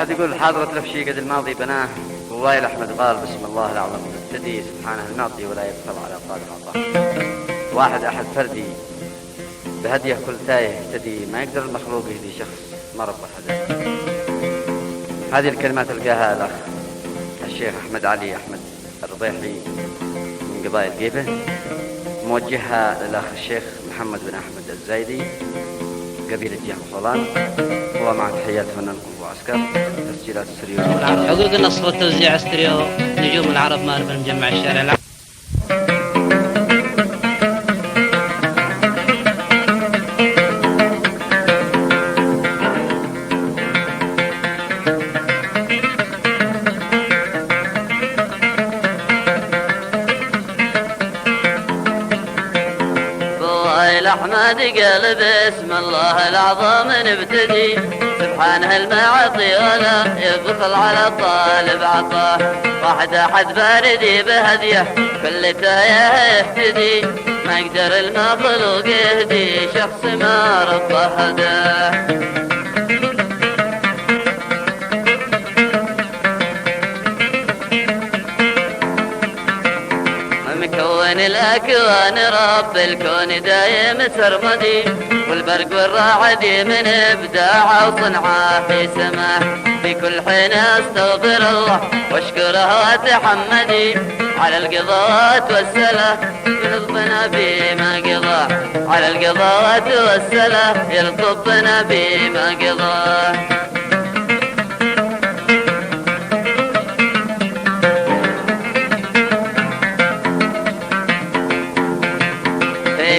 أحد يقول حاضرة لفشي قد الماضي بناه ووائل أحمد قال بسم الله الأعظم نبتدي سبحانه المعطي ولا يبخل على قادر الله. واحد أحد فردي بهديه كل تايه يهتدي، ما يقدر المخلوق يهدي شخص ما ربه هداه. هذه الكلمات القاها الأخ الشيخ أحمد علي أحمد الرضيحي من قبائل قيبه، موجهها للأخ الشيخ محمد بن أحمد الزايدي قبيلة جهم صولان، ومع تحيات فنان أبو عسكر تسجيلات ستريو حقوق النصر والتوزيع ستريو نجوم العرب مال بن مجمع الشارع العام. أحمد قال بسم الله الأعظم نبتدي سبحانه المعطي ولا يبخل على الطالب عطاه. واحد أحد باردي بهديه كل تايه يهتدي، ما يقدر المخلوق يهدي شخص ما ربه هداه. مكون الأكوان رب الكون دايم سرمدي، والبرق والرعد من إبداعه وصنعه في سماه. في كل حين أستغفر الله واشكره وأتحمدي على القضاءات والسلام يلطفنا بما قضاه، على القضاءات والسلام يلطفنا بما قضاه.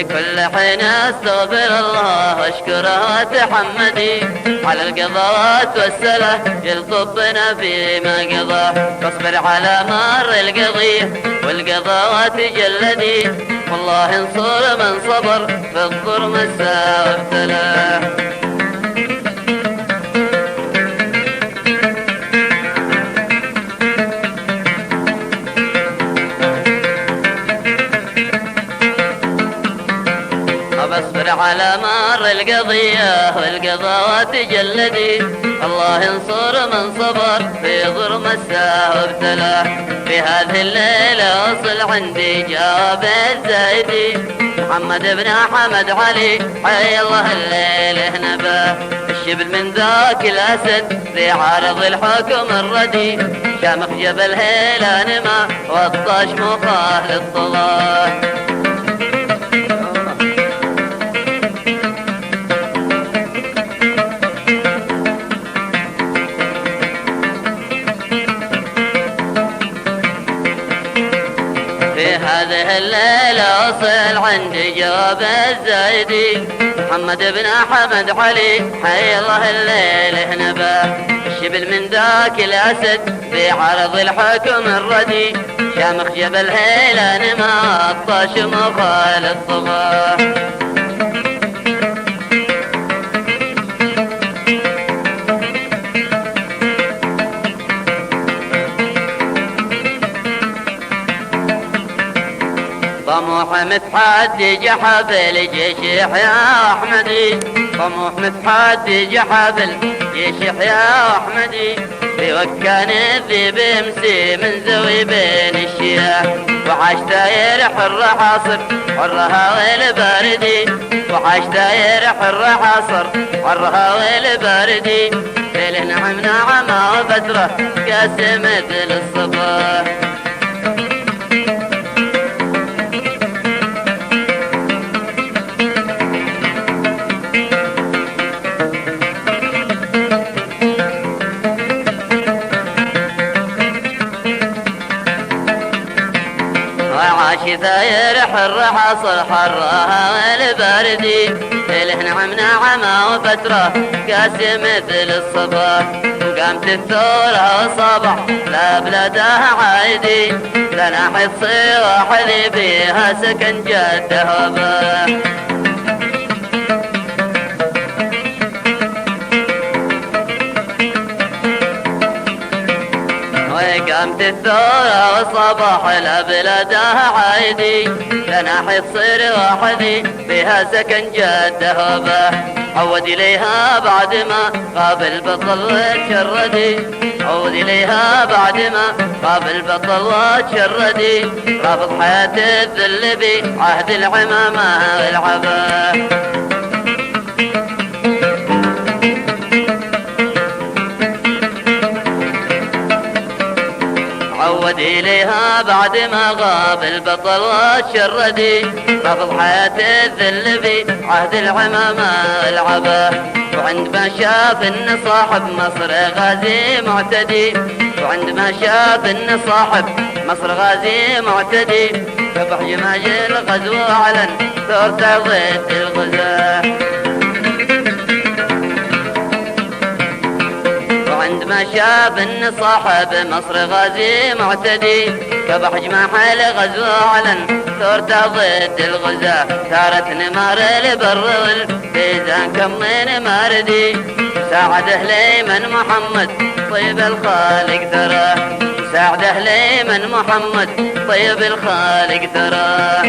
كل حين استغفر الله واشكره واتحمدي على القضاءات والسلام يلطفنا فيما قضاه. فاصبر على مر القضيه والقضاءات جلدي، والله انصر من صبر في الظلم الساء وابتلاه. اصبر على مر القضية والقضاءات جلدي، الله ينصر من صبر في ظلم الساء وابتلاه. في هذه الليلة وصل عندي جواب الزايدي محمد بن حمد علي حي الله الليل نباه. الشبل من ذاك الأسد ذي عارض الحكم الردي، شامخ جبل هيلان ما وطاش مخاه للطغاة. هذه الليلة وصل عندي جواب الزايدي محمد بن حمد علي حي الله الليل نباه. الشبل من ذاك الأسد بعرض الحكم الردي، شامخ جبل هيلان ما الطاش مخال الطغاة. طموح متحدي جحافل جيش يحيى أحمدي، طموح متحدي جحافل جيش يحيى أحمدي. في وكان الذيب يمسي من زوي بين الشياه، وعاش داير حر حاصر حرها والباردي، وعاش داير حر حاصر حرها والباردي. ليل نعم نعم وفترة قاسي مثل الصباح. عاش داير حر حصل حرها والباردي، ليله نعم نعم وفترة قاسي مثل الصباح. وقامت الثورة وصبح لا بلادها عايدي، لا ناحية صياح اللي بيها سكن جده وباه. قامت الثورة والصباح لبلادها عايدي، لناحية صير وحدي فيها سكن جده وباه. عود إليها بعد ما غاب البطل وتشردي، عود إليها بعد ما غاب البطل وتشردي، رافض حياة الذل بعهد العمامة والعبا. عود إليها بعد ما غاب البطل والشردي، رفض حياة الذل بعهد العمامة والعبا. وعندما شاف إن صاحب مصر غازي معتدي، وعندما شاف إن صاحب مصر غازي معتدي، ذبح جماج الغزو وأعلن ثورته ضد الغزاة. وعندما شاف ان صاحب مصر غازي معتدي، كبح جماح الغزو اعلن ثورته ضد الغزاة. ثارت نمار البر والبيزان كم من ماردي، ساعده ليمن محمد طيب الخالق تراه، ساعده ليمن محمد طيب الخالق تراه.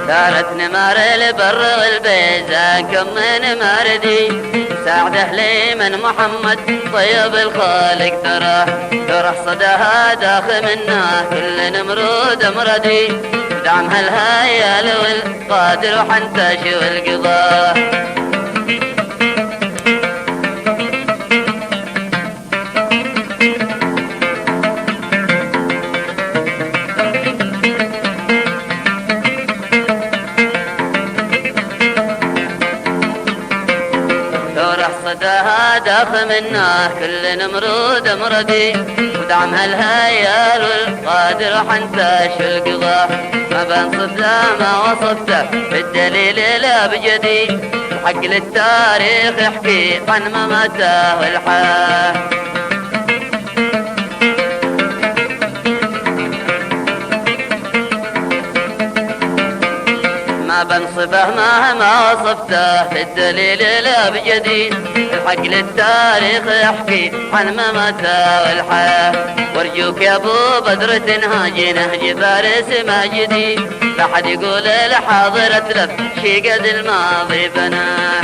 ثارت نمار البر والبيزان كم من ماردي، ساعده ليمن محمد طيب الخالق تراه. ترى صداها داخ منا كل نمرود مردي، ودعمها الهيال والقادر وحنتاش والقضاء. صداها داخ منه كل نمرود مردي، ودعمها الهيال والقادر حنتاش القضاء. ما بنصفته ما وصفته بالدليل لا بجدي، حق للتاريخ يحكي عن مماته والحياة. ما بنصفه ما وصفته في الدليل لا بجدي، الحق للتاريخ يحكي عن مماته والحياة. وارجوك يا ابو بدر تنهاجي نهج فارس ماجدي، لا حد يقول الحاضر اتلف شي قد الماضي بناه.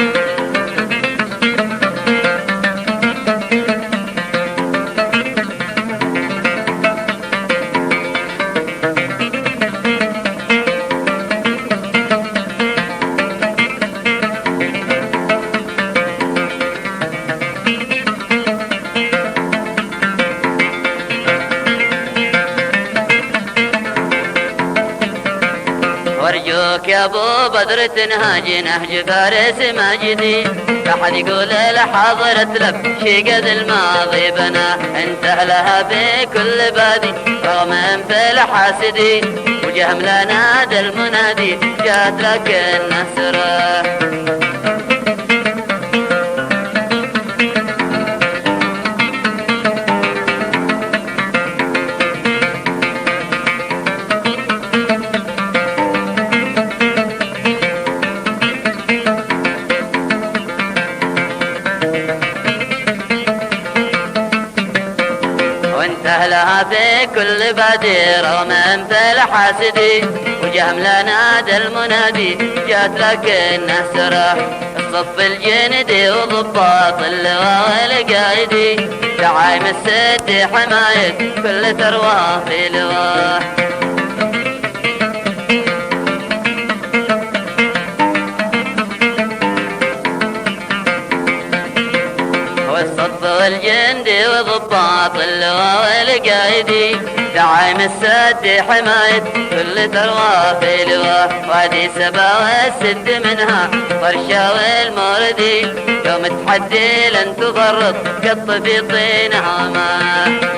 وارجوك يا ابو بدر تنهاجي نهج فارس ماجدي، لا حد يقول الحاضر اتلف شي قد الماضي بنا. انتهى لها في كل بادي رغم انف الحاسدي، وجهم لا نادى المنادي جات لك النسره. وانتهى لها في كل بادي رغم انف الحاسدي، وجهم لا نادى المنادي جات لك النسره. الصف الجندي وضباط اللواء والقايدي، دعايم السد حماية كل ثروة في لواه. والصف والجندي وضباط اللواء والقايدي، دعايم السد حماية كل ثروة في لواه. وادي سبا والسد منها طرشا والموردي، يوم تحدي لن تفرط قط في طينها ماء.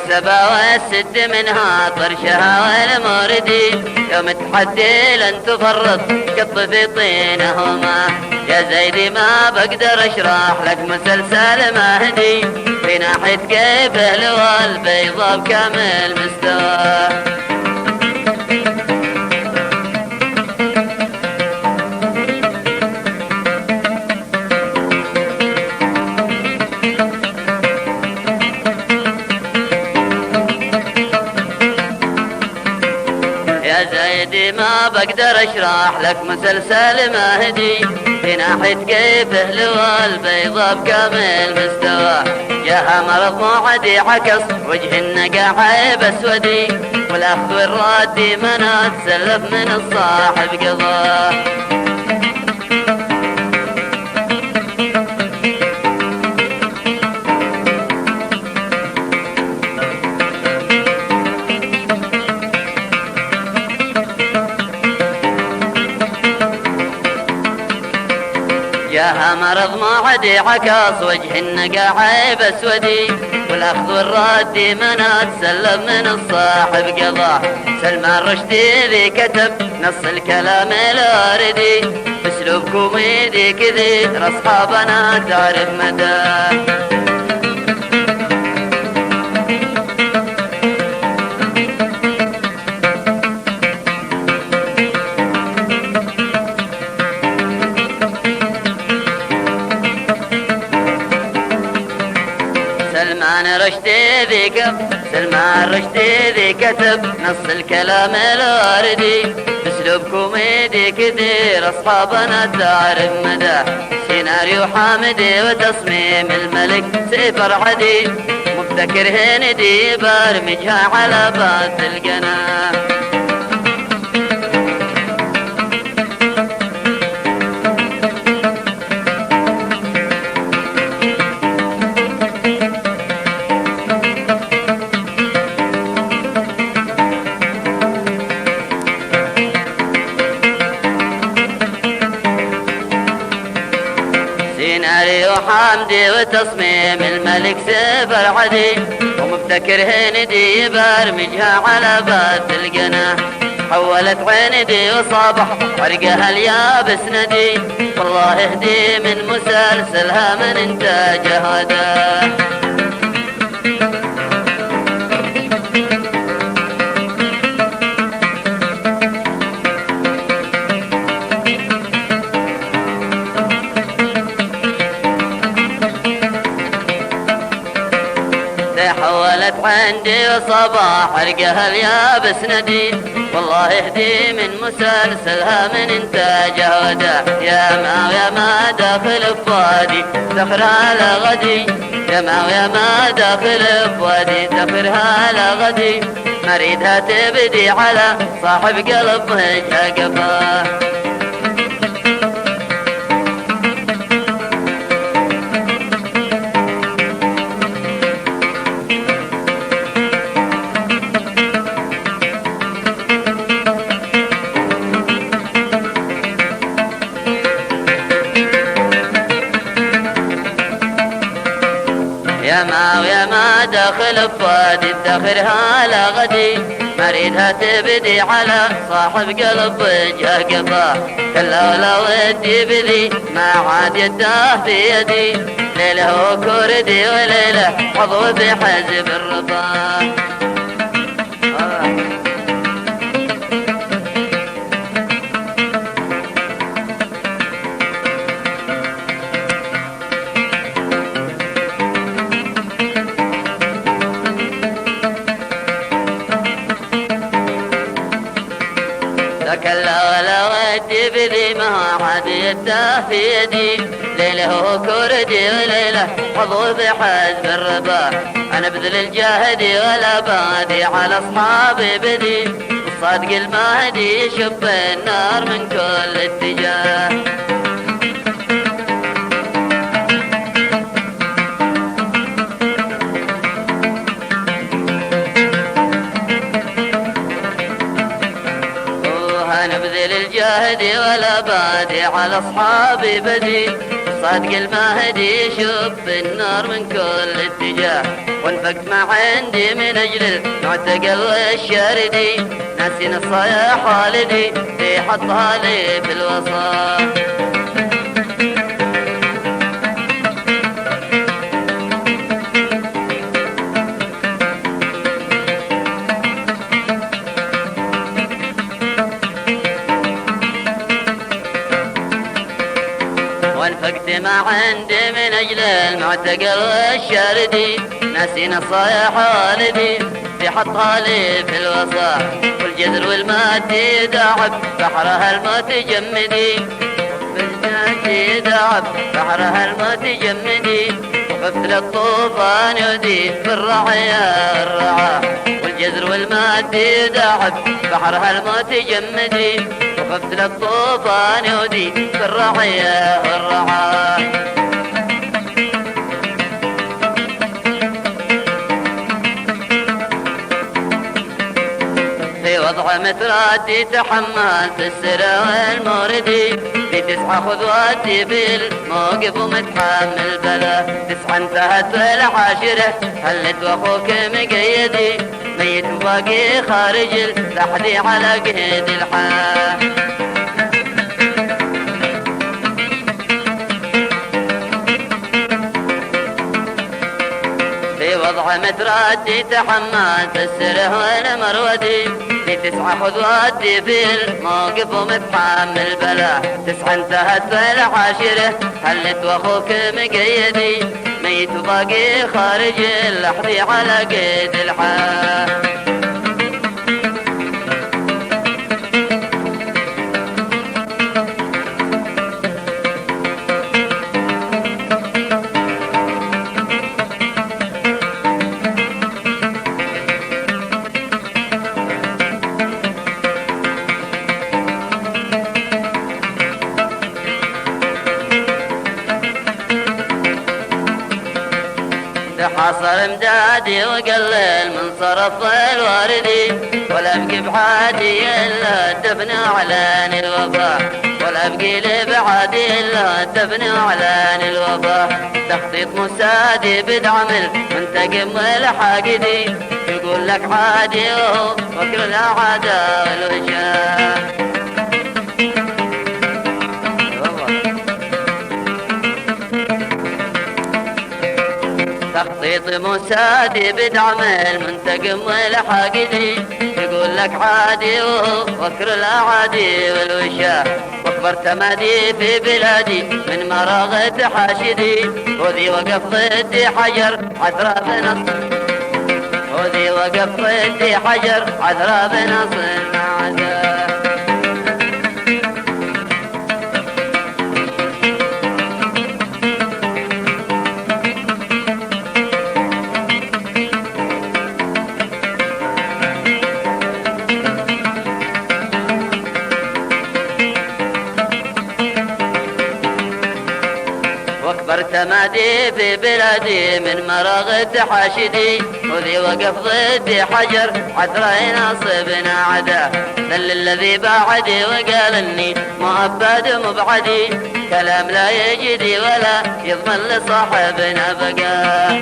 والسبا والسد منها طرشها والموردي يوم تحدي لن تفرط قط في طينهما يا زيدي ما بقدر اشرح لك مسلسل مهدي في ناحية كيف اهله البيضة بكامل مستوى. يا زيدي ما بقدر اشرح لك مسلسل مهدي في ناحية كيف اهله البيضة بكامل مستوى جاها مرض موعدي عكس وجه النقا عيب اسودي والاخذ والرد منات سلف من الصاحب قضاه. جاها مرض موعدي عكاص وجه النقا عيب اسودي والاخذ والرد منات سلم من الصاحب قضاه. سلمان رشدي ذي كتب نص الكلام الواردي باسلوب كوميدي كثير اصحابنا تعرف مداه. سلمان رشدي ذي كتب نص الكلام الواردي باسلوب كوميدي كثير اصحابنا تعرف مداه. سيناريو حامدي وتصميم الملك سيفر عدي مبتكر هندي برمجها على بات القناه. سيناريو حامدي وتصميم الملك سيفر عدي ومبتكر هندي برمجها على بات القناه. حولت عيندي وصابح ورقها اليابس ندي والله اهدي من مسلسلها من انتاجه هداه. حولت عندي وصباح حرقها اليابس ندي والله اهدي من مسلسلها من انتاجه ودا. يا ما داخل بوادي ذخرها لغدي يا ما داخل بوادي ذخرها لغدي مريدها تبدي على صاحب قلب وجهه قفاه. يا ما داخل بوادي ادخرها لغدي مريدها تبدي على صاحب قلب وجهه قفاه. كلا ولا ودي بذي ما عاد يداه في يدي ليله كردي وليله حظوظ بحزب الرفاه. كلا ولا ودي بذي ما عاد يداه في يدي ليله كردي وليله حظوظ حزب الرباه. انا بذل الجاهدي ولا بادي على اصحابي بدي الصادق المهدي يشب النار من كل اتجاه. أنا بذل الجاهدي ولا بادي على أصحابي بدي صادق المهدي يشوف النار من كل اتجاه، وانفقت ما عندي من اجل المعتقل والشاردي، ناسي نصايا خالدي في حطها لي في الوسط. وانفقت ما عندي من اجل المعتقل والشاردي، ناسي نصايا والدي في حطها لي في الوسط. والجذر والمادي داعب بحرها المتجمدي، والجذر داعب بحرها المتجمدي، وقفت للطوفان يودي في الرعايا الرعاه. والجذر والمادي داعب بحرها المتجمدي، وقفت للطوفان يودي في الرعايا والرعاه. في وضع متراتي تحملت السرى والموردي، في 9 خذواتي بالموقف ومتحمل بلا. 9 انتهت والعاشرة هلت واخوك مقيدي، ميت وباقي خارج اللحدي على قيد الحال. في وضع متراتي تحملت السره والمرودي، في 9 خذواتي في الموقف ومتحمل بلا. 9 انتهت والعاشرة هلت واخوك مقيدي، ميت وباقي خارج اللحظي على قيد الحال. حصر امدادي وقلل من صرف الواردي، ولا ابقي بعادي الا الدفن اعلان الوفاء، ولا ابقي لبعادي الا الدفن اعلان الوفاء. تخطيط مسادي بدعم المنتقم والحاقدي، يقول لك عادي وهو فكر الاعداء والوشاة. تخطيط مسادي بدعم المنتقم والحاقدي، يقول لك عادي وهو فكر الاعادي والوشاه. واكبر تمادي في بلادي من مراغة حاشدي، وذي وقف ضدي حجر عذرا بنصر، وذي وقف ضدي حجر عذرا بنصر عذاب. واكبر تمادي في بلادي من مراغة حاشدي، وذي وقف ضدي حجر عذرا ناصبنا عدا. ذل الذي بعدي وقال اني مؤبد مبعدي، كلام لا يجدي ولا يضمن لصاحبنا بقى.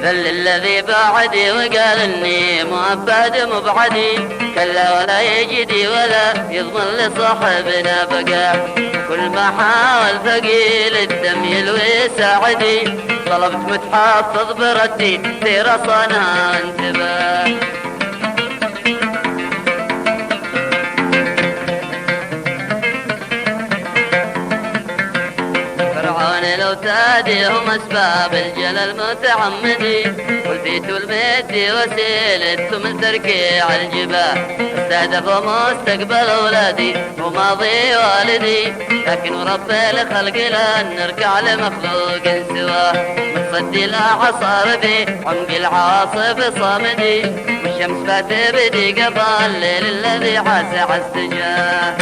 ذل الذي بعدي وقال اني مؤبد مبعدي، كلا ولا يجدي ولا يضمن لصاحبنا بقى. كل ما حاول ثقيل الدم يلوي ساعدي، طلبت متحفظ بردي في رصنا انتباه. الاوتاد هم اسباب الجلال متعمدي، والبيت والبيت وسيلة من تركيع الجبال. استهدفوا مستقبل اولادي وماضي والدي، لكن رب الخلق لن نركع لمخلوق سواه. متصدي العصار بي عمق العاصف صامدي، والشمس فات بدي قبل الليل الذي عاس عستجاه.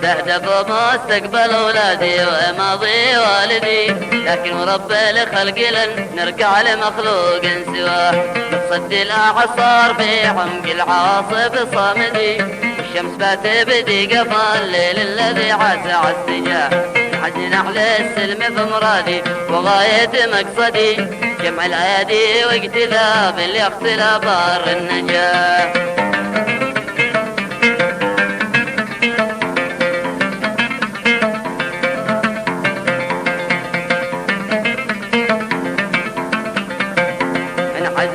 تهدف مستقبل أولادي وماضي والدي، لكن ورب الخلق لن نركع لمخلوق سواه، نتصدي الأعصار في عمق العاصف صامدي، والشمس باتبدي قفا الليل الذي عسى عالسجاه، حج نحل السلم في مرادي وغاية مقصدي، جمع الأيادي واجتذاب اللي يغسل بار النجاة.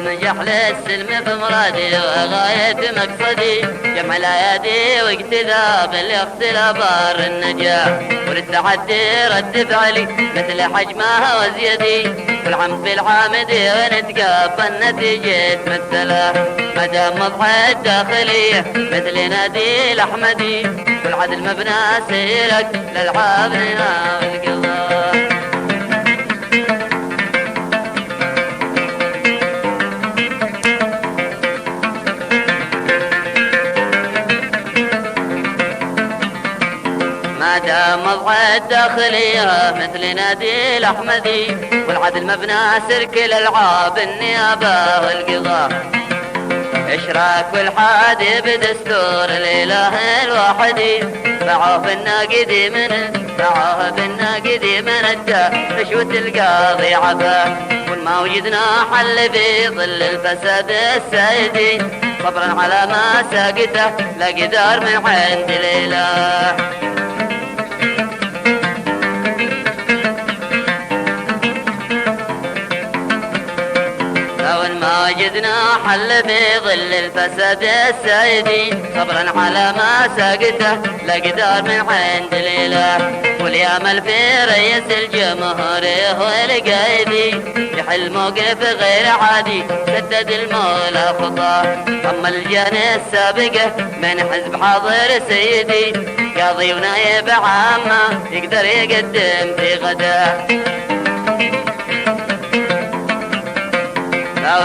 نجح للسلم في مرادي وغاية مقصدي، جمع الأيادي واجتذاب الاختلاف بار النجاة، وللتحدي رد فعلي مثل حجمها وزيدي، والعمد بالعامدي ونتقابل النتيجة تمثله، مدام مضحى الداخلية مثل نادي الأحمدي، والعدل مبنى سيرك للعاب لنا والقضاء. مدام مضحى الداخلية مثل نادي الأحمدي، والعدل مبنى سيرك الألعاب النيابة والقضاء، إشراك والحادي بدستور الإله الواحدي، باعوه بالناقدي من الداء رشوة القاضي عفاه، وما وجدنا حل في ظل الفساد السائدي، صبرا على ما ساقته لا قدار من عند الإله. ما وجدنا حل في ظل الفساد السائدي، صبرا على ما ساقته لا قدار من عند الإله، واليامل في رئيس الجمهورية والقايدي، يحل موقف غير عادي سدد المولى خطاه، أما الجان السابقة من حزب حاضر سيدي، قاضي ونايب عامة يقدر يقدم في غداه،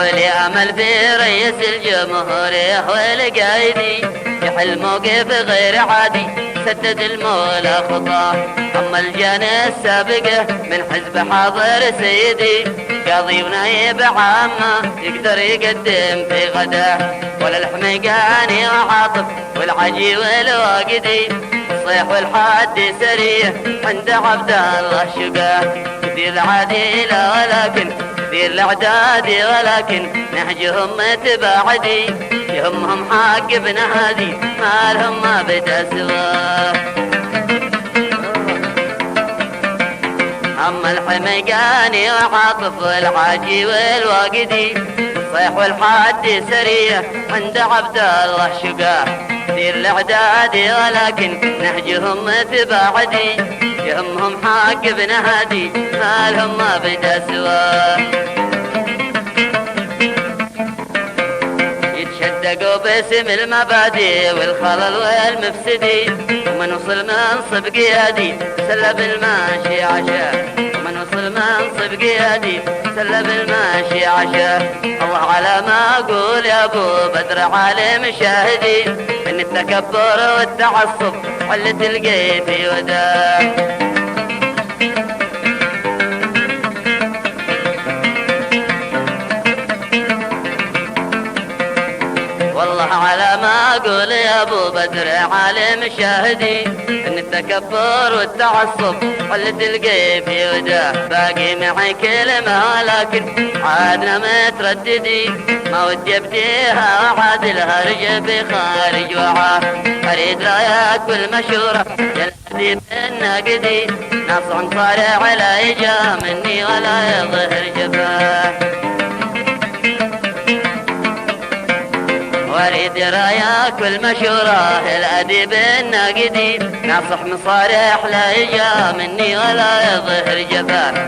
واليامل في رئيس الجمهورية والقايدي، يحل موقف غير عادي سدد المولى خطاه، أما الجان السابقة من حزب حاضر سيدي، قاضي ونايب عامة يقدر يقدم في غداه، ولا الحميقاني وعاطف والعجي والواقدي، الصيح والحاد سريع عند عبد الله شقاه، كثير العديلة ولكن كثير الأعداد ولكن نهجهم متباعدي، يهمهم حق ابن هادي ما لهم ما بدا سواه. أما الحميقاني وعاطف والعاجي والواقدي، الصيح والحاد سريع عند عبد الله شقاه، كثير الأعداد ولكن نهجهم متباعدي، يهمهم حق ابن هادي ما لهم ما بدا سواه. يتشدقوا باسم المبادئ والخلل والمفسدي، ومن وصل منصب قيادي سلب الماشي عشاه، ومن وصل منصب قيادي سلب الماشي عشاه، الله على ما أقول يا أبو بدر عالم شاهدي، إن التكبر والتعصب حلت القي في وداه. والله على ما أقول يا أبو بدر عالم شاهدي، إن التكبر والتعصب حلت القي في وداه، باقي معي كلمة لكن عادنا مترددي، ما ودي ابديها وعادلها رجع بخارج وعاه، أريد رايك بالمشورة يا الذي بالناقدي، نصع صارع لا يجا مني ولا يظهر جفاه، واريد رايك والمشورة الأديب الناقدي، ناصح مصارح لا يجا مني ولا يظهر جفاه.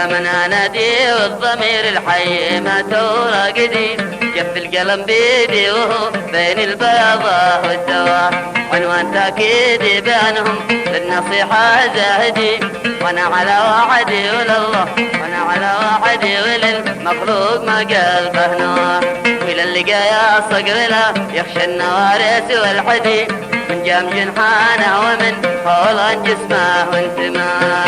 يا من انادي والضمير الحي ما توراقدي، جف القلم بيدي وهو بين البيضة والدواء، عنوان تاكيدي بينهم للنصيحة زاهدي، وانا على وعدي ولله، وانا على وعدي وللمخلوق ما قلبه نواه، والى اللقى يا صقر لا يخشى النوارس والحدي، من جام جنحانه ومن حول جسمه وانتماه.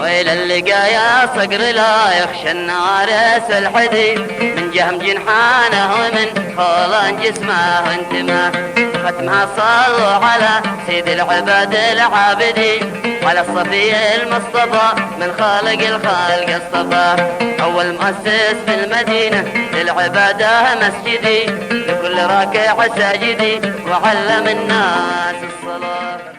وإلى اللقى يا صقر لا يخشى النوارس الحدي، من جهم جنحانه ومن خولان جسمه وانتماه. ختمها صلوا على سيد العباد العابدي، على الصفي المصطفى من خالق الخالق اصطفاه، أول مؤسس في المدينة للعبادة مسجدي، لكل راكع ساجدي وعلم الناس الصلاة.